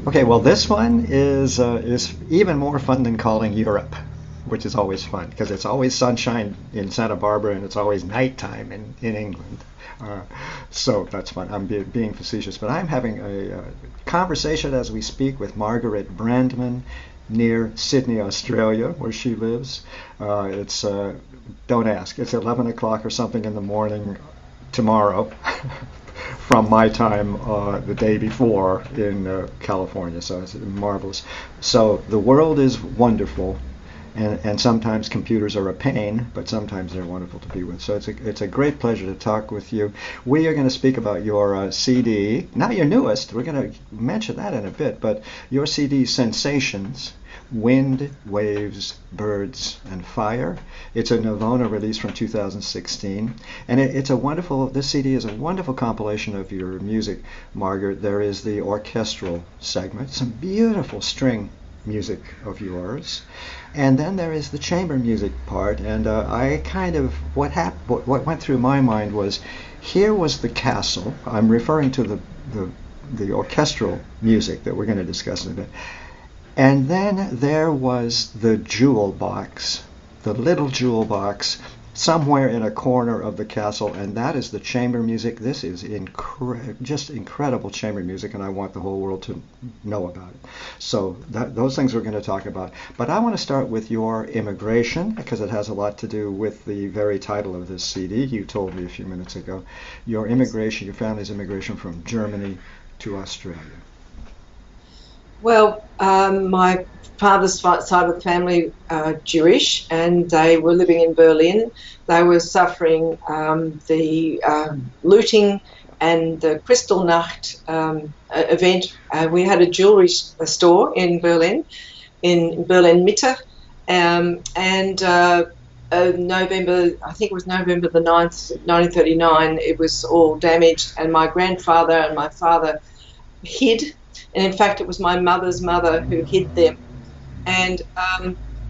Okay, well, this one is even more fun than calling Europe, which is always fun because it's always sunshine in Santa Barbara and it's always nighttime in England. Uh, so that's fun. I'm being facetious, but I'm having a conversation as we speak with Margaret Brandman near Sydney, Australia, where she lives. It's don't ask. It's 11 o'clock or something in the morning tomorrow. From my time the day before in California. So it's marvelous. So the world is wonderful, and sometimes computers are a pain, but sometimes they're wonderful to be with. So it's a great pleasure to talk with you. We are going to speak about your CD, not your newest. We're going to mention that in a bit, but your CD, Sensations. Wind, Waves, Birds, and Fire. It's a Nirvana release from 2016, and it's a wonderful. This CD is a wonderful compilation of your music, Margaret. There is the orchestral segment, some beautiful string music of yours, and then there is the chamber music part. And I kind of what went through my mind was, here was the castle. I'm referring to the orchestral music that we're going to discuss in a bit. And then there was the jewel box, the little jewel box, somewhere in a corner of the castle, and that is the chamber music. This is just incredible chamber music, and I want the whole world to know about it. So those things we're going to talk about. But I want to start with your immigration, because it has a lot to do with the very title of this CD. You told me a few minutes ago. Your immigration, your family's immigration from Germany to Australia. Well, my father's side of the family are Jewish, and they were living in Berlin. They were suffering the looting and the Kristallnacht event. We had a jewelry store in Berlin Mitte, and November, I think it was November the 9th, 1939, it was all damaged, and my grandfather and my father hid. And in fact, it was my mother's mother who hid them. And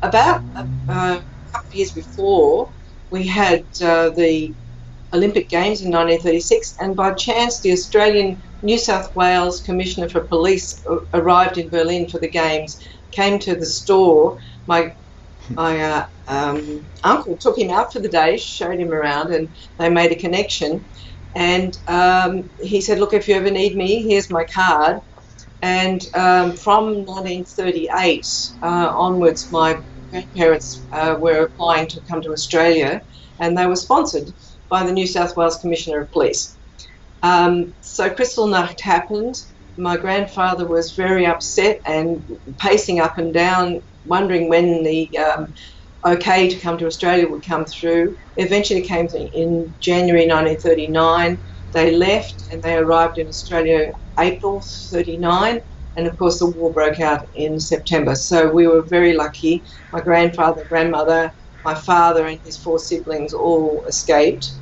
about a couple of years before, we had the Olympic Games in 1936, and by chance, the Australian New South Wales Commissioner for Police arrived in Berlin for the Games, came to the store. My uncle took him out for the day, showed him around, and they made a connection. And he said, look, if you ever need me, here's my card. And from 1938 onwards, my grandparents were applying to come to Australia, and they were sponsored by the New South Wales Commissioner of Police. So Kristallnacht happened. My grandfather was very upset and pacing up and down, wondering when the okay to come to Australia would come through. Eventually came in January 1939. They left and they arrived in Australia April 39, and of course the war broke out in September. So we were very lucky. My grandfather, grandmother, my father and his 4 siblings all escaped.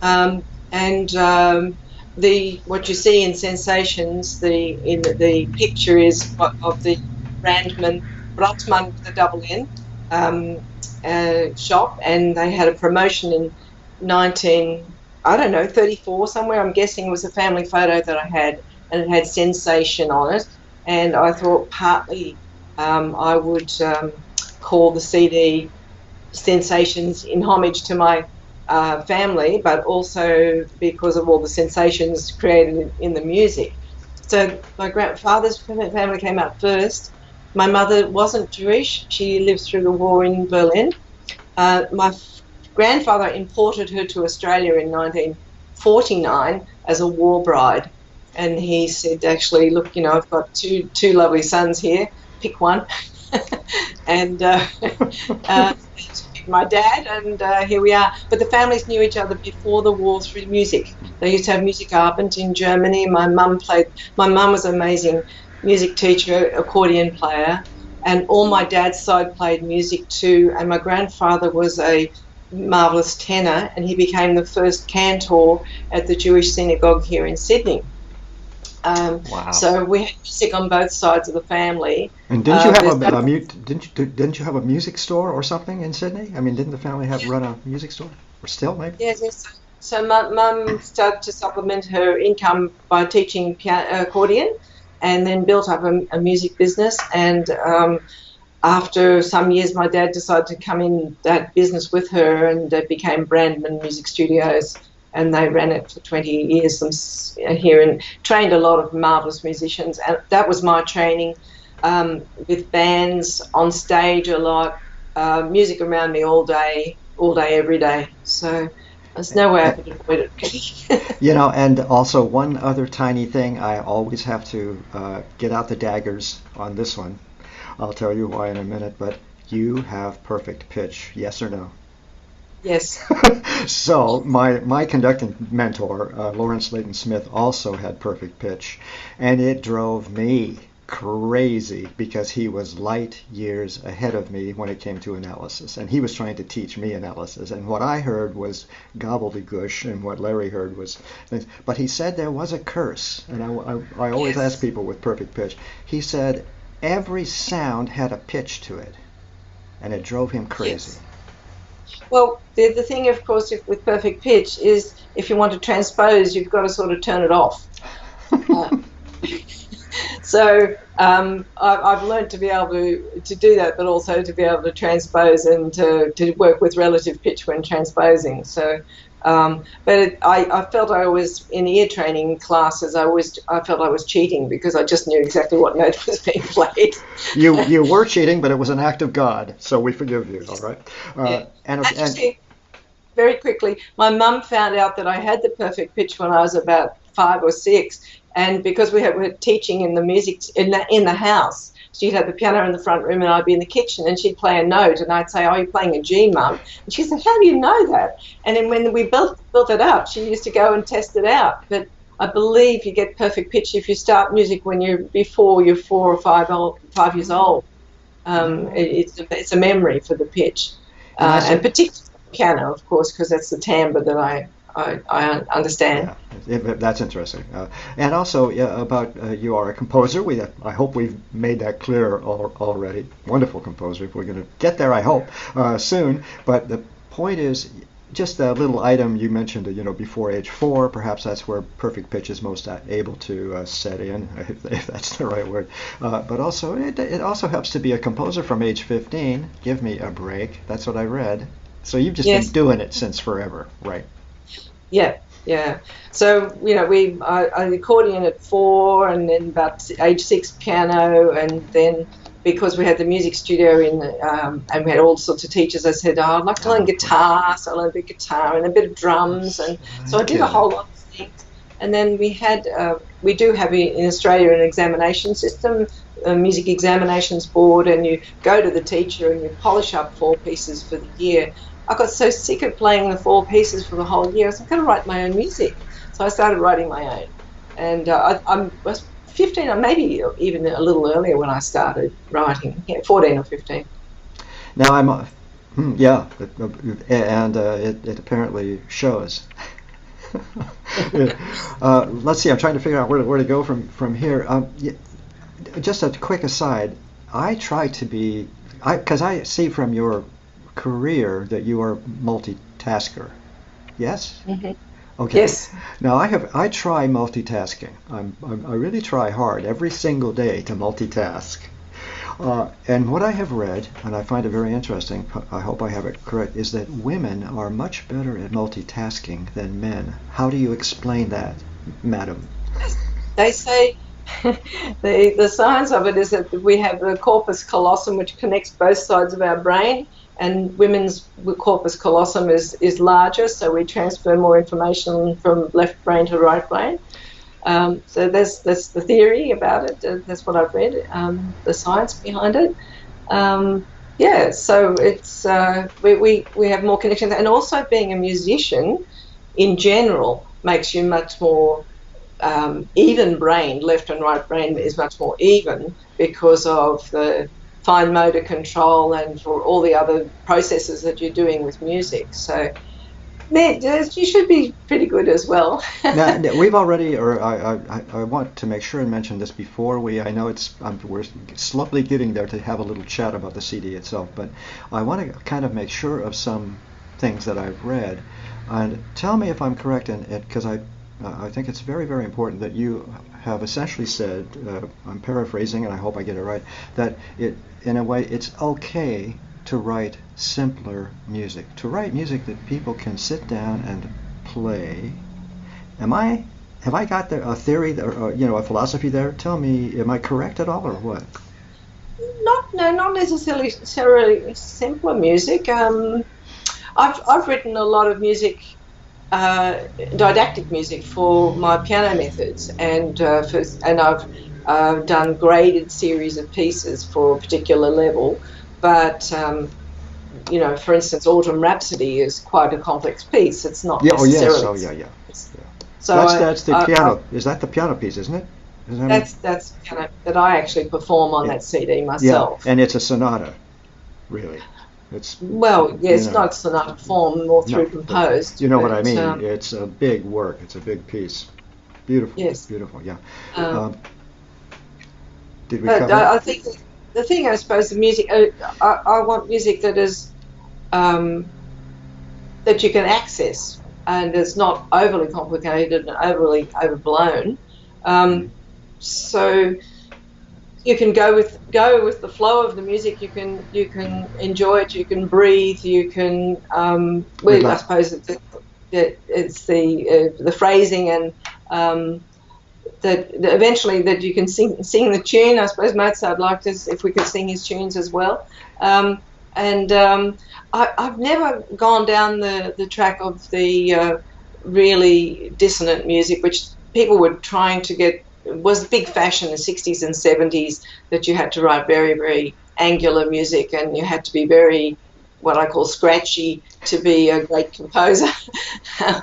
What you see in Sensations, the picture is of the Brandman with the double N shop, and they had a promotion in 34 somewhere. I'm guessing it was a family photo that I had, and it had Sensation on it. And I thought partly I would call the CD Sensations in homage to my family, but also because of all the sensations created in the music. So my grandfather's family came out first. My mother wasn't Jewish. She lived through the war in Berlin. My grandfather imported her to Australia in 1949 as a war bride, and he said, actually, look, I've got two lovely sons here, pick one. And my dad, and here we are. But the families knew each other before the war through music. They used to have Musikabend in Germany. My mum was an amazing music teacher, accordion player, and all my dad's side played music too. And my grandfather was a marvellous tenor, and he became the first cantor at the Jewish synagogue here in Sydney. Wow. So we had music on both sides of the family. And didn't you have didn't you have a music store or something in Sydney? I mean, didn't the family run a music store, or still maybe? Yes. So my mum started to supplement her income by teaching accordion, and then built up a music business. And after some years, my dad decided to come in that business with her, and it became Brandman Music Studios. And they ran it for 20 years here and trained a lot of marvelous musicians. And that was my training, with bands, on stage a lot, music around me all day, every day. So there's no way I could avoid it. You know, and also one other tiny thing, I always have to get out the daggers on this one. I'll tell you why in a minute, but you have perfect pitch, yes or no? Yes. So my conducting mentor, Lawrence Layton Smith, also had perfect pitch, and it drove me crazy because he was light years ahead of me when it came to analysis, and he was trying to teach me analysis, and what I heard was gobbledygoosh, and what Larry heard was things. But he said there was a curse, and I always ask people with perfect pitch. He said every sound had a pitch to it, and it drove him crazy. Yes. Well, the thing, of course, with perfect pitch is if you want to transpose, you've got to sort of turn it off. So I've learned to be able to do that, but also to be able to transpose and to work with relative pitch when transposing. So, I felt I was in ear training classes. I felt I was cheating because I just knew exactly what note was being played. You were cheating, but it was an act of God, so we forgive you. All right. Yeah. Actually, very quickly, my mum found out that I had the perfect pitch when I was about 5 or 6, and because we were teaching in the music in the house, she'd have the piano in the front room and I'd be in the kitchen, and she'd play a note and I'd say, "Oh, you're playing a G, Mum." And she said, "How do you know that?" And then when we built it up, she used to go and test it out. But I believe you get perfect pitch if you start music when before you're 4 or 5 years old. It's a memory for the pitch, and particularly piano, of course, because that's the timbre that I understand. Yeah, that's interesting. And also about you are a composer. I hope we've made that clear already. Wonderful composer. If we're going to get there, I hope soon. But the point is, just a little item you mentioned. Before age 4, perhaps that's where perfect pitch is most able to set in, if that's the right word. But also, it also helps to be a composer from age 15. Give me a break. That's what I read. So you've just been doing it since forever, right? Yeah. So I accordion at 4, and then about age 6 piano, and then because we had the music studio and we had all sorts of teachers, I said, "Oh, I'd like to learn guitar," so I learned a bit of guitar and a bit of drums, and so I did a whole lot of things. And then we do have in Australia an examination system, a music examinations board, and you go to the teacher and you polish up 4 pieces for the year. I got so sick of playing the 4 pieces for the whole year, I was going to write my own music. So I started writing my own. And I was 15, or maybe even a little earlier when I started writing, 14 or 15. Now and it apparently shows. Let's see, I'm trying to figure out where to go from here. Just a quick aside, I try to be, because I see from your career that you are multitasker. Yes? Mm-hmm. Okay. Yes. Now I try multitasking. I really try hard every single day to multitask. And what I have read, and I find it very interesting, I hope I have it correct, is that women are much better at multitasking than men. How do you explain that, madam? They say the science of it is that we have the corpus callosum, which connects both sides of our brain, and women's corpus callosum is larger, so we transfer more information from left brain to right brain. So that's the theory about it. That's what I've read, the science behind it. So it's we have more connections, and also being a musician in general makes you much more even-brained. Left and right brain is much more even because of the fine motor control and for all the other processes that you're doing with music. So you should be pretty good as well. Now, we've already, or I want to make sure and mention this before I know we're slowly getting there to have a little chat about the CD itself, but I want to kind of make sure of some things that I've read, and tell me if I'm correct, because I think it's very, very important that you have essentially said, I'm paraphrasing and I hope I get it right, that in a way, it's okay to write simpler music, to write music that people can sit down and play. Have I got a theory or a philosophy there? Tell me, am I correct at all or what? Not necessarily simpler music. I've written a lot of music, didactic music for my piano methods, and I've done graded series of pieces for a particular level. But for instance, Autumn Rhapsody is quite a complex piece. It's not Yeah. Oh yes. necessarily. Oh yeah. Yeah. Yeah. So That's the piano. Is that the piano piece, isn't it? that's piano that I actually perform on Yeah. that CD Yeah, myself. and it's a sonata, really. It's Well, yeah, it's not sonata form, more no, through composed. you know what I But mean. It's a big work. It's a big piece. Beautiful. yes, Beautiful. Yeah. um, Did we but cover? I think the thing, I suppose, the music. I want music that is that you can access and is not overly complicated and overly overblown. Um, so you can go with the flow of the music. You can enjoy it. You can breathe. You can. I suppose it's the phrasing and that eventually that you can sing the tune. I suppose Mozart liked us if we could sing his tunes as well. I've never gone down the track of the really dissonant music, which people were trying to get. Was the big fashion in the 60s and 70s that you had to write very, very angular music, and you had to be very, what I call scratchy, to be a great composer. By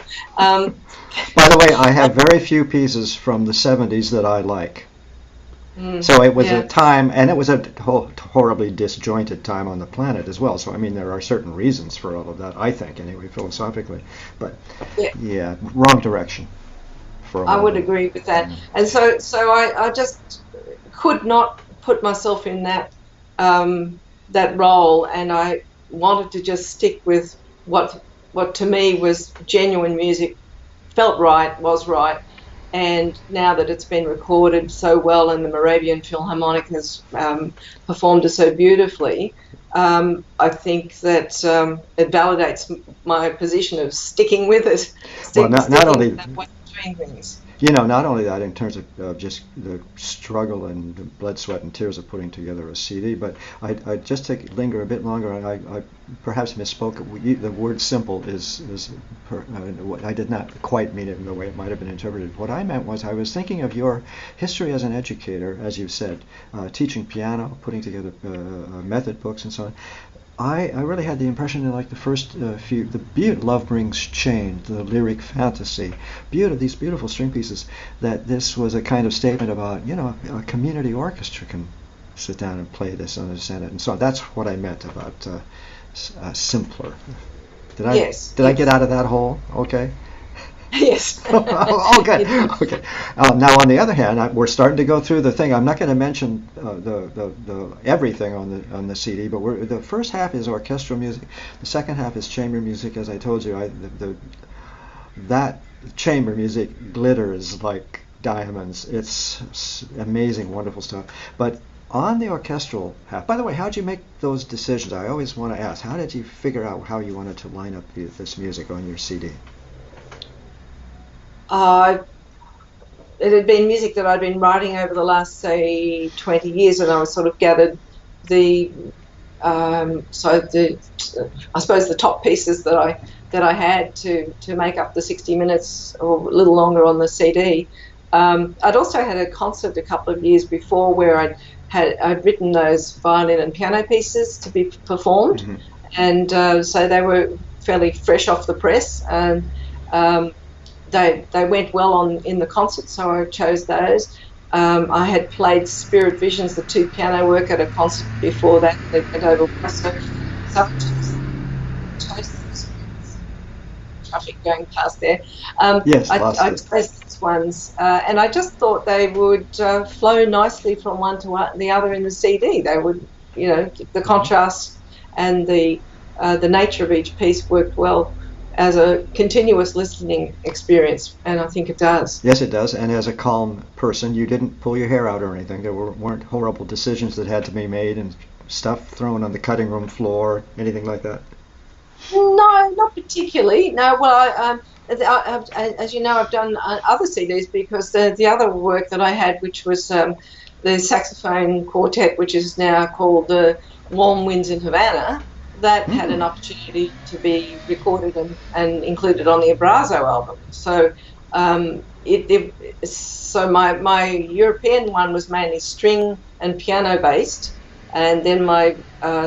the way, I have very few pieces from the 70s that I like. So it was a time, and it was a horribly disjointed time on the planet as well. So I mean, there are certain reasons for all of that, I think, anyway, philosophically. But yeah, wrong direction. I would agree with that. And so I just could not put myself in that that role, and I wanted to just stick with what to me was genuine music, felt right, was right. And now that it's been recorded so well and the Moravian Philharmonic has performed it so beautifully, I think that it validates my position of sticking with it. Not only that way of doing things. not only that in terms of just the struggle and the blood, sweat, and tears of putting together a CD, but I just to linger a bit longer, I perhaps misspoke. The word simple I did not quite mean it in the way it might have been interpreted. What I meant was I was thinking of your history as an educator, as you said, teaching piano, putting together method books and so on. I really had the impression in like the first few, Love Brings Change, the lyric fantasy, these beautiful string pieces, that this was a kind of statement about, a community orchestra can sit down and play this, understand it, and so on. That's what I meant about simpler. Did I get out of that hole? Okay. Yes. Okay. Now, on the other hand, we're starting to go through the thing. I'm not going to mention the everything on the CD, but the first half is orchestral music. The second half is chamber music. As I told you, that chamber music glitters like diamonds. It's amazing, wonderful stuff. But on the orchestral half, by the way, how did you make those decisions? I always want to ask, how did you figure out how you wanted to line up this music on your CD? It had been music that I'd been writing over the last, say, 20 years, and I was sort of gathered I suppose the top pieces that I had to make up the 60 minutes or a little longer on the CD. I'd also had a concert a couple of years before where I'd written those violin and piano pieces to be performed, mm-hmm. and so they were fairly fresh off the press, and they went well in the concert, so I chose those. I had played Spirit Visions, the two piano work, at a concert before that. They went over well, so I chose those traffic going past there. Yes, I chose these ones, and I just thought they would flow nicely from one to the other in the CD. They would, the contrast and the nature of each piece worked well. as a continuous listening experience, and I think it does. Yes, it does. And as a calm person, you didn't pull your hair out or anything. There weren't horrible decisions that had to be made and stuff thrown on the cutting room floor, anything like that. No, not particularly. No, well, as you know, I've done other CDs because the other work that I had, which was the saxophone quartet, which is now called the Warm Winds in Havana, that had an opportunity to be recorded and included on the Abrazo album. So so my European one was mainly string and piano based, and then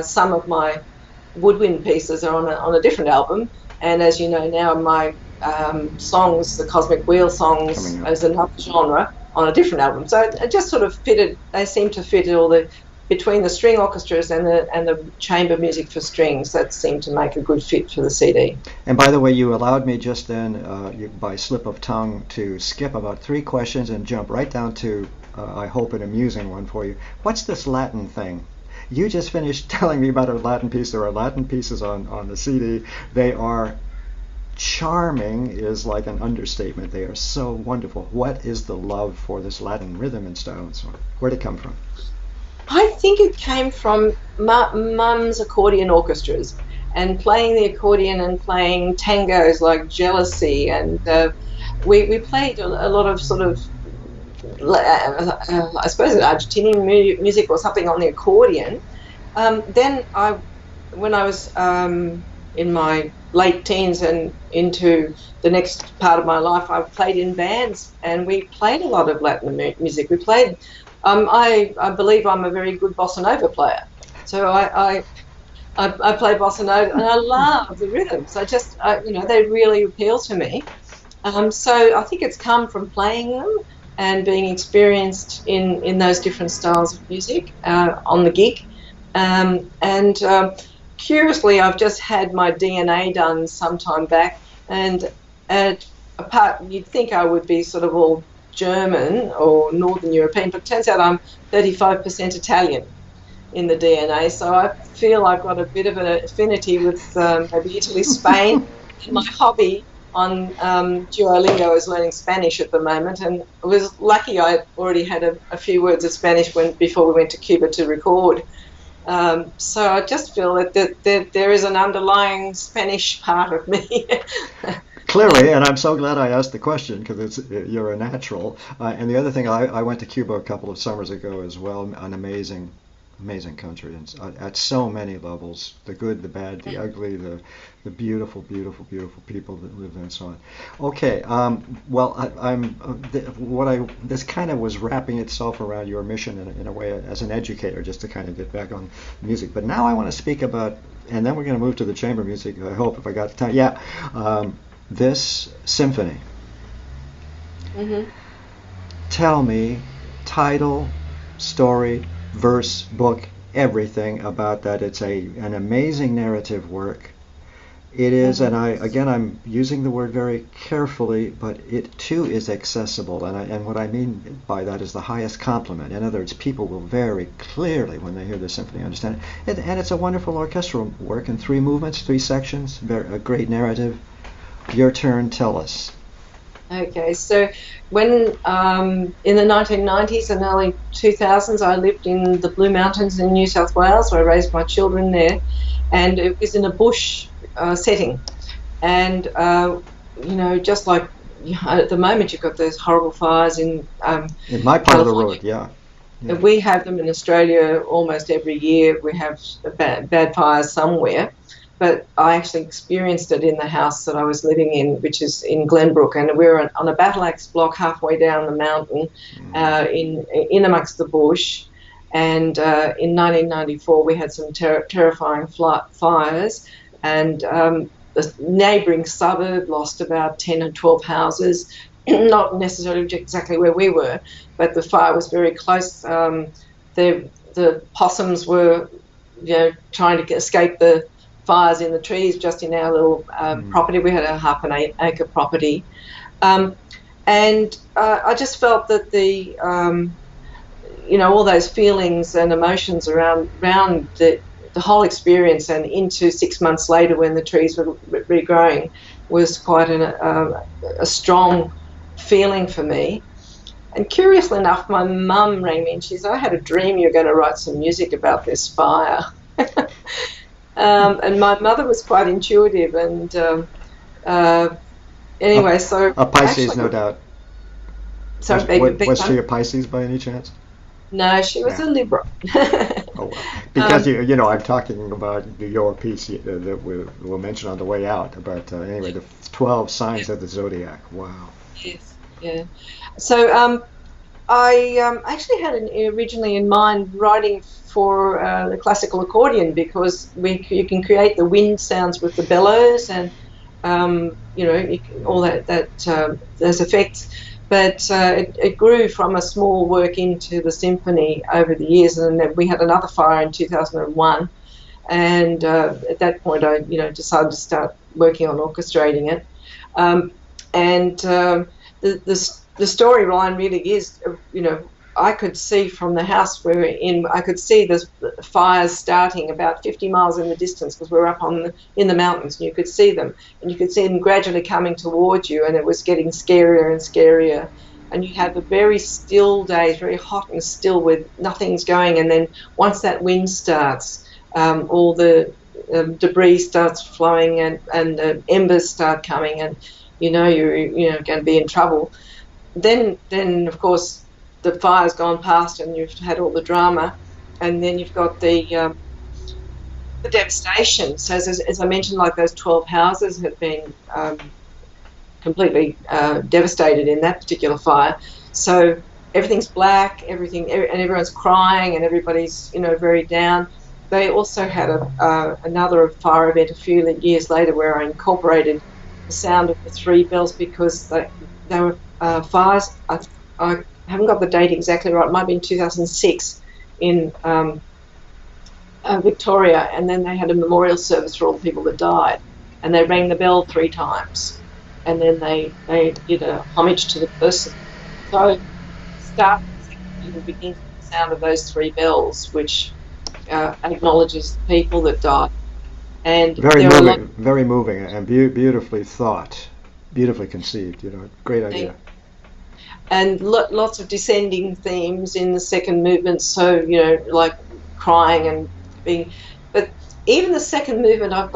some of my woodwind pieces are on a different album. And as you know now, my songs, the Cosmic Wheel songs, as another genre on a different album. So it just sort of fitted. They seem to fit all between the string orchestras and the chamber music for strings. That seemed to make a good fit for the CD. And by the way, you allowed me just then, by slip of tongue, to skip about 3 questions and jump right down to, I hope, an amusing one for you. What's this Latin thing? You just finished telling me about a Latin piece. There are Latin pieces on the CD. They are charming, is like an understatement. They are so wonderful. What is the love for this Latin rhythm and style and so on? Where'd it come from? I think it came from Mum's accordion orchestras and playing the accordion and playing tangos like Jealousy, and we played a lot of sort of I suppose Argentinian music or something on the accordion. Then when I was in my late teens and into the next part of my life, I played in bands and we played a lot of Latin music. We played. I believe I'm a very good bossa nova player, so I play bossa nova and I love the rhythms. They really appeal to me. So I think it's come from playing them and being experienced in those different styles of music on the gig. Curiously, I've just had my DNA done some time back, and apart, you'd think I would be sort of all German or Northern European, but it turns out I'm 35% Italian in the DNA, so I feel I've got a bit of an affinity with maybe Italy, Spain. My hobby on Duolingo is learning Spanish at the moment, and I was lucky I already had a few words of Spanish before we went to Cuba to record. So I just feel that there is an underlying Spanish part of me. Clearly, and I'm so glad I asked the question because you're a natural. And the other thing, I went to Cuba a couple of summers ago as well. An amazing country, and at so many levels: the good, the bad, the ugly, the beautiful people that live there, and so on. Okay, this kind of was wrapping itself around your mission in a way as an educator, just to kind of get back on music. But now I want to speak about, and then we're going to move to the chamber music. I hope, if I got the time. Yeah. This symphony. Mm-hmm. Tell me, title, story, verse, book, everything about that. It's an amazing narrative work. It is, and I'm using the word very carefully, but it too is accessible, and what I mean by that is the highest compliment. In other words, people will very clearly, when they hear the symphony, understand it. And it's a wonderful orchestral work in 3 movements, 3 sections, a great narrative. Your turn, tell us. Okay, so when in the 1990s and early 2000s, I lived in the Blue Mountains in New South Wales, where I raised my children there, and it was in a bush setting. And, just like at the moment, you've got those horrible fires in my part of the road, yeah. We have them in Australia almost every year. We have bad fires somewhere. But I actually experienced it in the house that I was living in, which is in Glenbrook, and we were on a battle axe block halfway down the mountain, in amongst the bush. And in 1994, we had some terrifying fires, and the neighbouring suburb lost about 10 and 12 houses, not necessarily exactly where we were, but the fire was very close. The possums were, trying to escape the fires in the trees just in our little property. We had a half an acre property. And I just felt that all those feelings and emotions around the whole experience, and into 6 months later when the trees were regrowing, was quite a strong feeling for me. And curiously enough, my mum rang me and she said, I had a dream you were going to write some music about this fire. And my mother was quite intuitive, and anyway, so A Pisces, actually, no doubt. so Was she a Pisces by any chance? no, she was Yeah. a Libra. Oh well, because I'm talking about your piece that we'll mention on the way out. But anyway, the 12 signs of the zodiac. Wow. Yes, yeah. So I actually had originally in mind writing for the classical accordion, because you can create the wind sounds with the bellows, and all those effects. But it grew from a small work into the symphony over the years, and then we had another fire in 2001. And at that point, I decided to start working on orchestrating it. And the storyline really is, I could see from the house we were in, I could see the fires starting about 50 miles in the distance, because we were up in the mountains, and you could see them, and you could see them gradually coming towards you, and it was getting scarier and scarier. And you have a very still days, very hot and still, with nothing's going, and then once that wind starts, all the debris starts flowing, and the embers start coming, and you're going to be in trouble. Then of course the fire's gone past, and you've had all the drama, and then you've got the devastation. So as I mentioned, like those 12 houses have been completely devastated in that particular fire. So everything's black, and everyone's crying, and everybody's very down. They also had another fire event a few years later where I incorporated the sound of the three bells, because they were fires. I haven't got the date exactly right. It might be in 2006 in Victoria, and then they had a memorial service for all the people that died, and they rang the bell 3 times, and then they did a homage to the person. So start begins with the sound of those 3 bells, which acknowledges the people that died. And very moving, and beautifully thought, beautifully conceived. Great idea. And lots of descending themes in the second movement. So like crying and being, but even the second movement, I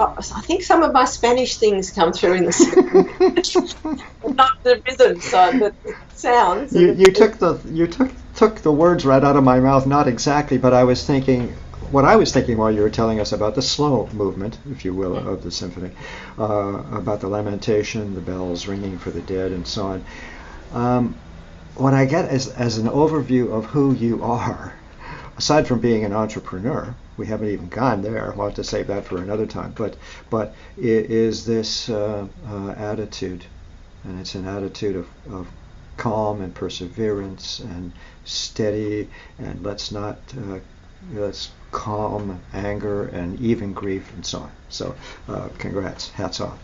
think some of my Spanish things come through in the second, not the rhythm side, but the sounds. You took the words right out of my mouth. Not exactly, but I was thinking. What I was thinking while you were telling us about the slow movement, if you will, of the symphony, about the lamentation, the bells ringing for the dead, and so on. What I get as an overview of who you are, aside from being an entrepreneur, we haven't even gone there. We'll have to save that for another time. But it is this attitude, and it's an attitude of calm and perseverance and steady, and let's calm anger and even grief and so on. So congrats, hats off.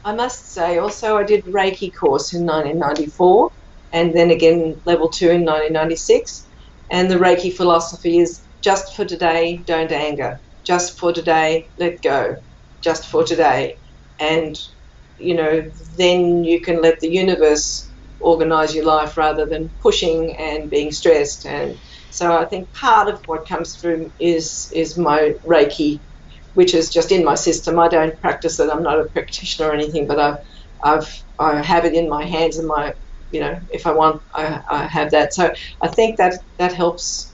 I must say also I did Reiki course in 1994, and then again level 2 in 1996, and the Reiki philosophy is just for today, don't anger. Just for today, let go. Just for today. And then you can let the universe organize your life rather than pushing and being stressed. And so I think part of what comes through is my Reiki, which is just in my system. I don't practice it. I'm not a practitioner or anything, but I have it in my hands, and if I want, I have that. So I think that helps,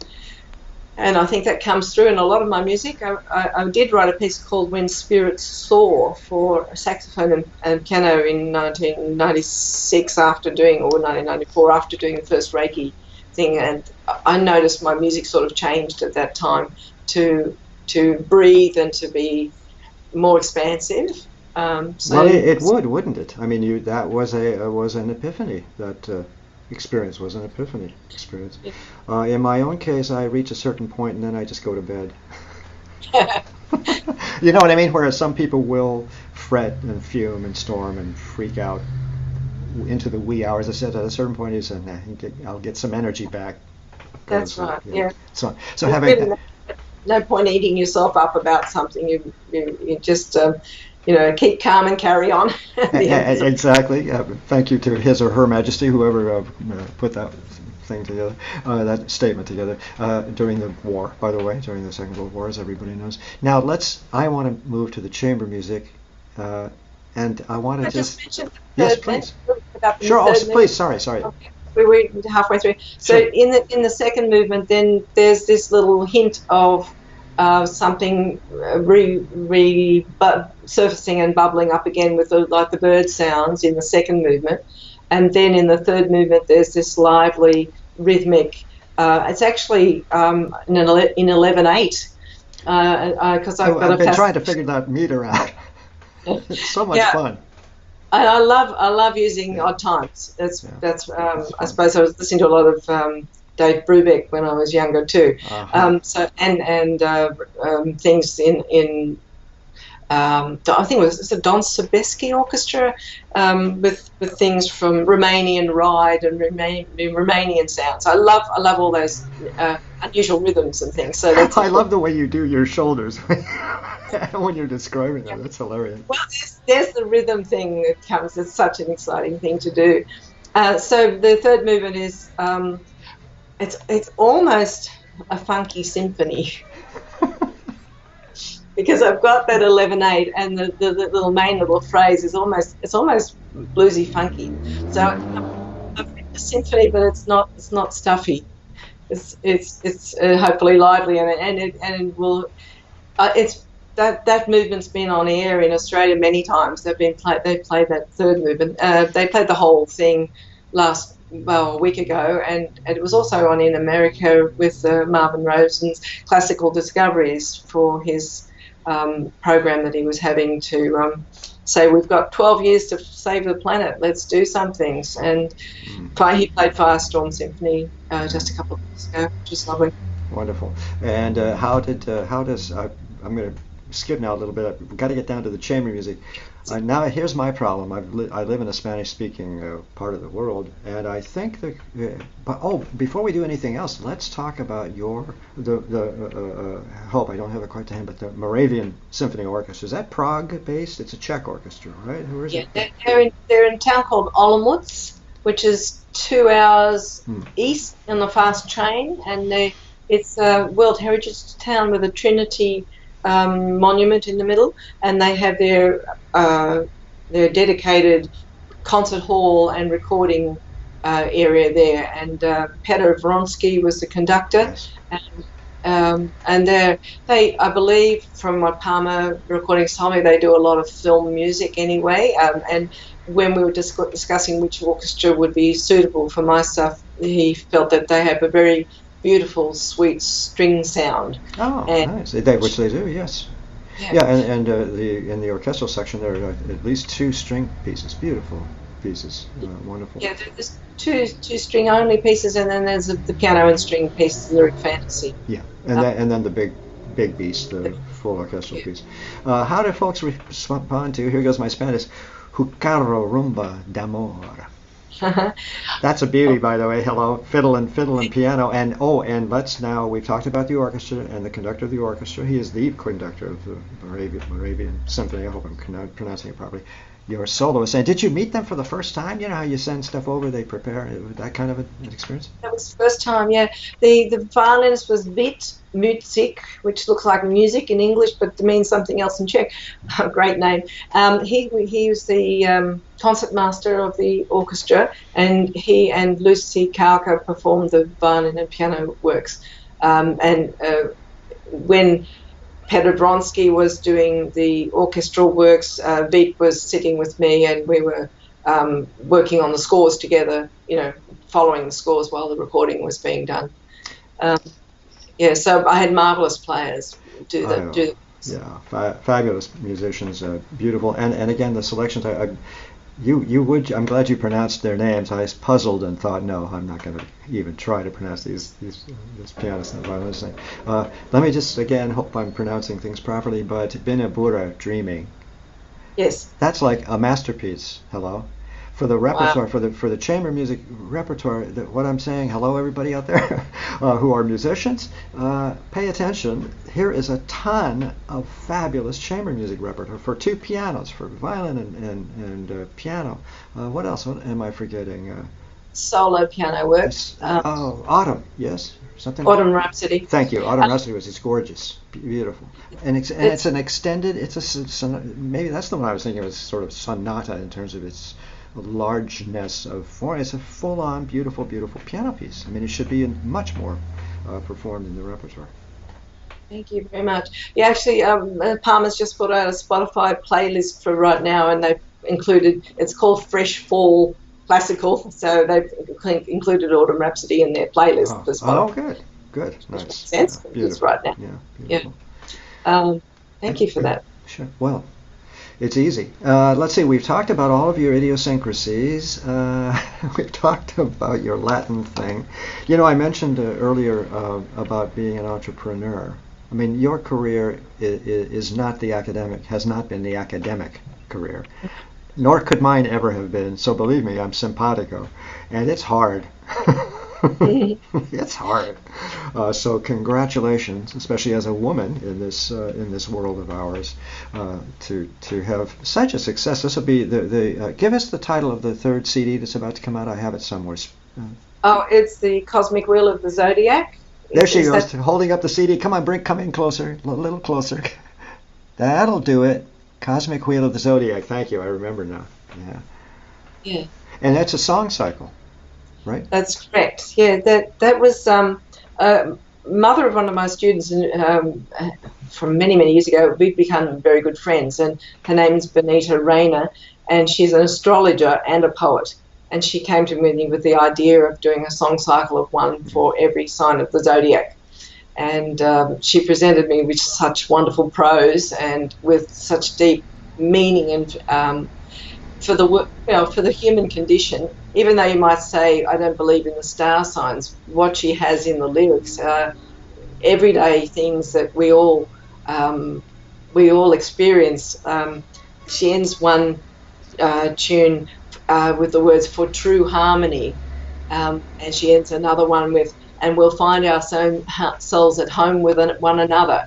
and I think that comes through in a lot of my music. I did write a piece called When Spirits Soar for saxophone and piano in 1996 or 1994 after doing the first Reiki thing, and I noticed my music sort of changed at that time to breathe and to be more expansive. Well, it would, wouldn't it? I mean, that was an epiphany. That experience was an epiphany experience. Yeah. In my own case, I reach a certain point and then I just go to bed. You know what I mean? Whereas some people will fret and fume and storm and freak out into the wee hours. I said at a certain point, I'll get some energy back. That's right. Yeah. So having no point eating yourself up about something. You just keep calm and carry on. The emphasis. Exactly. Thank you to His or Her Majesty, whoever put that thing together, that statement together during the war. By the way, during the Second World War, as everybody knows. Now I want to move to the chamber music, and I want to I just. just mentioned the Yes, third please. about the Sure. Oh, third please. Sorry. Okay. We're halfway through. So Sure. in the second movement, then there's this little hint of something surfacing and bubbling up again with like the bird sounds in the second movement, and then in the third movement there's this lively rhythmic. It's actually in 11/8 because I've got I've a been trying to fascination. figure that meter out. It's so much Yeah, fun. I love using Yeah. odd times. That's Yeah. that's It's I fun. suppose I was listening to a lot of Dave Brubeck when I was younger too. Uh-huh. So and things in I think it's the Don Sebesky Orchestra with things from Romanian Ride and Romanian sounds. I love all those unusual rhythms and things. So that's I love the way you do your shoulders when you're describing that. That's hilarious. well, there's the rhythm thing that comes. It's such an exciting thing to do. So the third movement is it's almost a funky symphony because I've got that 11/8 and the little main little phrase is almost bluesy funky. So I've written a symphony, but it's not stuffy. It's hopefully lively and it will it's that movement's been on air in Australia many times. They played that third movement. They played the whole thing a week ago, and it was also on in America with Marvin Rosen's Classical Discoveries for his program that he was having to say we've got 12 years to save the planet. Let's do some things. And he played Firestorm Symphony just a couple of weeks ago, which is lovely. Wonderful. And how does I'm going to skip now a little bit. We've got to get down to the chamber music. Now here's my problem. I live in a Spanish-speaking part of the world, and I think that. Before we do anything else, let's talk about hope I don't have it quite to hand, but the Moravian Symphony Orchestra. Is that Prague-based? It's a Czech orchestra, right? Who is Yeah, it? they're in a town called Olomouc, which is 2 hours east on the fast train, and it's a World Heritage town with a Trinity monument in the middle, and they have their dedicated concert hall and recording area there. And Petr Vronsky was the conductor, Yes. and they, I believe, from what Palmer Recordings told me, they do a lot of film music anyway. And when we were discussing which orchestra would be suitable for my stuff, he felt that they have a very beautiful, sweet string sound. Oh, And nice. Which they do, yes. yeah, Yeah, and in the orchestral section there are at least two string pieces, beautiful pieces, wonderful. yeah, there's two string only pieces, and then there's the piano and string piece, Lyric Fantasy. Yeah, and then the big piece, the full orchestral piece. How do folks respond to? Here goes my Spanish. Jucarro rumba d'amor. That's a beauty, by the way. Hello, fiddle and piano, and we've talked about the orchestra and the conductor of the orchestra. He is the conductor of the Moravian Symphony. I hope I'm pronouncing it properly. Your soloist. And did you meet them for the first time? You know how you send stuff over, they prepare, that kind of an experience? That was the first time, yeah. The violinist was Vít Muzik, which looks like music in English, but means something else in Czech. Great name. He was the concertmaster of the orchestra, and he and Lucy Kauka performed the violin and piano works. When Petr Vronsky was doing the orchestral works, Vít was sitting with me, and we were working on the scores together, following the scores while the recording was being done. So I had marvelous players do the. Yeah, fabulous musicians, beautiful, and again the selections. I'm glad you pronounced their names. I was puzzled and thought, no, I'm not going to even try to pronounce this pianist and violinist name. Let me just again hope I'm pronouncing things properly. But Binabura Dreaming. Yes. That's like a masterpiece. Hello. For the Wow. repertoire, for the chamber music repertoire, what I'm saying, hello everybody out there who are musicians, pay attention. Here is a ton of fabulous chamber music repertoire for two pianos, for violin and piano. What else? What am I forgetting? Solo piano work. Oh, Autumn, yes, something. Autumn Rhapsody. Thank you. Autumn Uh, Rhapsody was gorgeous, beautiful, and it's it's an extended. It's maybe that's the one I was thinking was sort of sonata in terms of its largeness of form. It's a full-on, beautiful, beautiful piano piece. I mean, it should be much more performed in the repertoire. Thank you very much. Yeah, actually, Palmer's just put out a Spotify playlist for right now, and they've included. It's called Fresh Fall Classical, so they've included Autumn Rhapsody in their playlist Oh, for oh, Spotify, good, good, which makes nice, sense because beautiful, right now. yeah, Yeah. beautiful. Thank you for that. Sure. Well, it's easy. Let's see. We've talked about all of your idiosyncrasies. We've talked about your Latin thing. You know, I mentioned earlier about being an entrepreneur. I mean, your career is not the academic, has not been the academic career, nor could mine ever have been. So believe me, I'm simpatico, and it's hard. It's hard. So congratulations, especially as a woman in this world of ours, to have such a success. This will be the give us the title of the third CD that's about to come out. I have it somewhere. Uh, Oh, it's the Cosmic Wheel of the Zodiac. there she Is goes, that? holding up the CD. Come on, come in closer, a little closer. That'll do it. Cosmic Wheel of the Zodiac. Thank you. I remember now. Yeah, Yeah, and that's a song cycle, right? that's correct. Yeah, that was mother of one of my students from many many years ago. We've become very good friends, and her name's Benita Rayner, and she's an astrologer and a poet. And she came to me with the idea of doing a song cycle of one for every sign of the zodiac. And she presented me with such wonderful prose and with such deep meaning and for the for the human condition. Even though you might say I don't believe in the star signs, what she has in the lyrics are everyday things that we all experience. She ends one tune with the words "for true harmony," and she ends another one with "and we'll find ourselves at home with one another."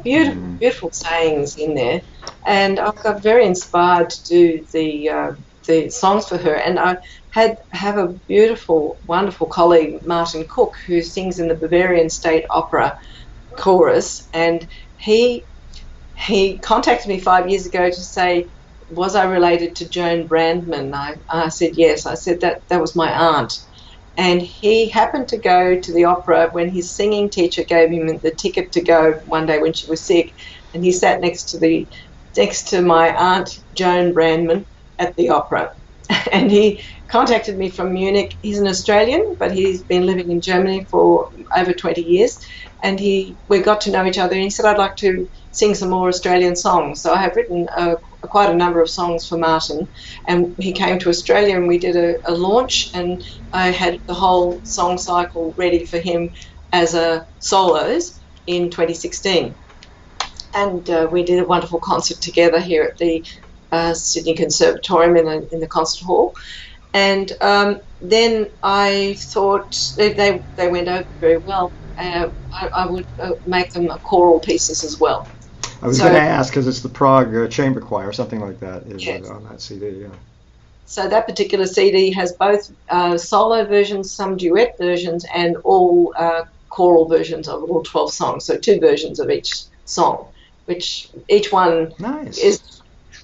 Beautiful, Mm. beautiful sayings in there, and I got very inspired to do the songs for her. And I have a beautiful, wonderful colleague, Martin Cook, who sings in the Bavarian State Opera chorus, and he he contacted me 5 years ago to say, was I related to Joan Brandman? I said yes. I said that was my aunt. And he happened to go to the opera when his singing teacher gave him the ticket to go one day when she was sick, and he sat next to my aunt Joan Brandman at the opera. And he contacted me from Munich. He's an Australian, but he's been living in Germany for over 20 years. And we got to know each other, and he said, I'd like to sing some more Australian songs. So I have written quite a number of songs for Martin, and he came to Australia and we did a launch, and I had the whole song cycle ready for him as a solos in 2016. And we did a wonderful concert together here at the Sydney Conservatorium in the concert hall. And then I thought they went over very well. I would make them choral pieces as well. I was So going to ask because it's the Prague Chamber Choir, something like that, is yes, on that CD. Yeah. so that particular CD has both solo versions, some duet versions, and all choral versions of all 12 songs. So two versions of each song, which each one Nice. is.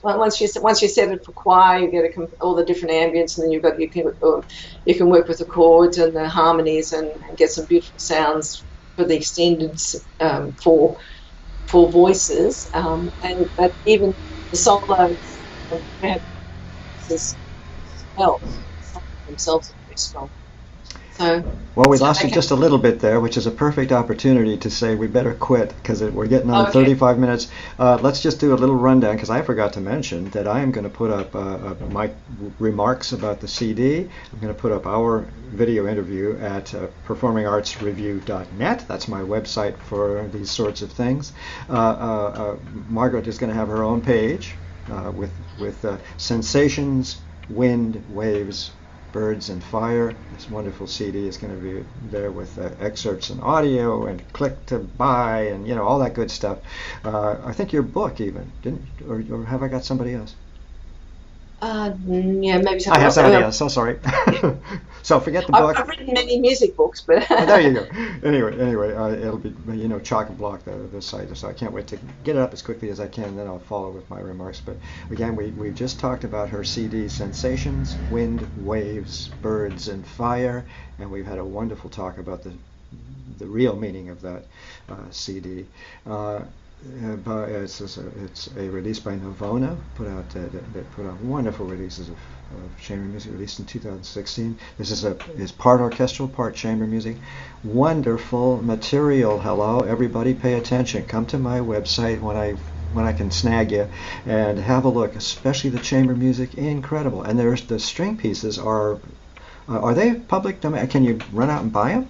Once you set it for choir, you get all the different ambience, and then you can work with the chords and the harmonies and get some beautiful sounds for the extended for voices, and but even the solos have as well. Themselves are very strong. So, Well, we so lost they you can. just a little bit there, which is a perfect opportunity to say we better quit because we're getting on Okay. 35 minutes. Let's just do a little rundown because I forgot to mention that I am going to put up my remarks about the CD. I'm going to put up our video interview at performingartsreview.net. That's my website for these sorts of things. Margaret is going to have her own page with sensations Wind, Waves, Birds and Fire. This wonderful CD is going to be there with excerpts and audio and click to buy and all that good stuff. I think your book even didn't, or have I got somebody else? Yeah, maybe I something have else. somebody else. So sorry. So forget the book. I've written many music books, but Oh, there you go. Anyway, it'll be chock and block the site, so I can't wait to get it up as quickly as I can. Then I'll follow with my remarks. But again, we just talked about her CD, Sensations, Wind, Waves, Birds, and Fire, and we've had a wonderful talk about the real meaning of that CD. It's a release by Navona. They put out wonderful releases of chamber music, released in 2016. This is part orchestral, part chamber music. Wonderful material. Hello, everybody, pay attention. Come to my website when I can snag you and have a look. Especially the chamber music, incredible. And there's the string pieces are they public domain? Can you run out and buy them?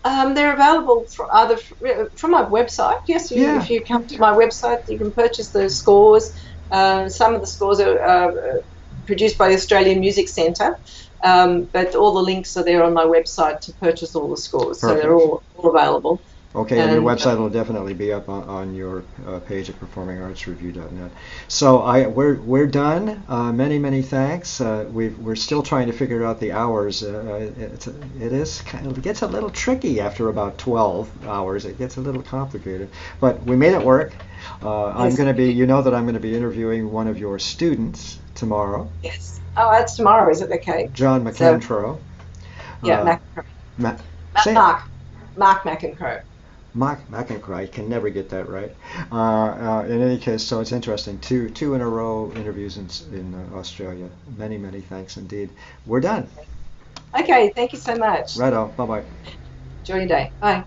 They're available either from my website. Yes, Yeah. if you come to my website, you can purchase the scores. Some of the scores are produced by the Australian Music Centre, but all the links are there on my website to purchase all the scores. Perfect. So they're all available. Okay, and your website will definitely be up on your page at performingartsreview.net. So we're done. Many thanks. We're still trying to figure out the hours. It gets a little tricky after about 12 hours. It gets a little complicated, but we made it work. I'm going to be. You know that I'm going to be interviewing one of your students tomorrow. Yes. Oh, that's tomorrow, is it? Okay. John McEntroe. Yeah, Mark McEntroe. Mark McEntroe, I can never get that right. In any case, so it's interesting. Two in a row interviews in Australia. Many thanks indeed. We're done. Okay, thank you so much. Righto. Bye bye. Enjoy your day. Bye.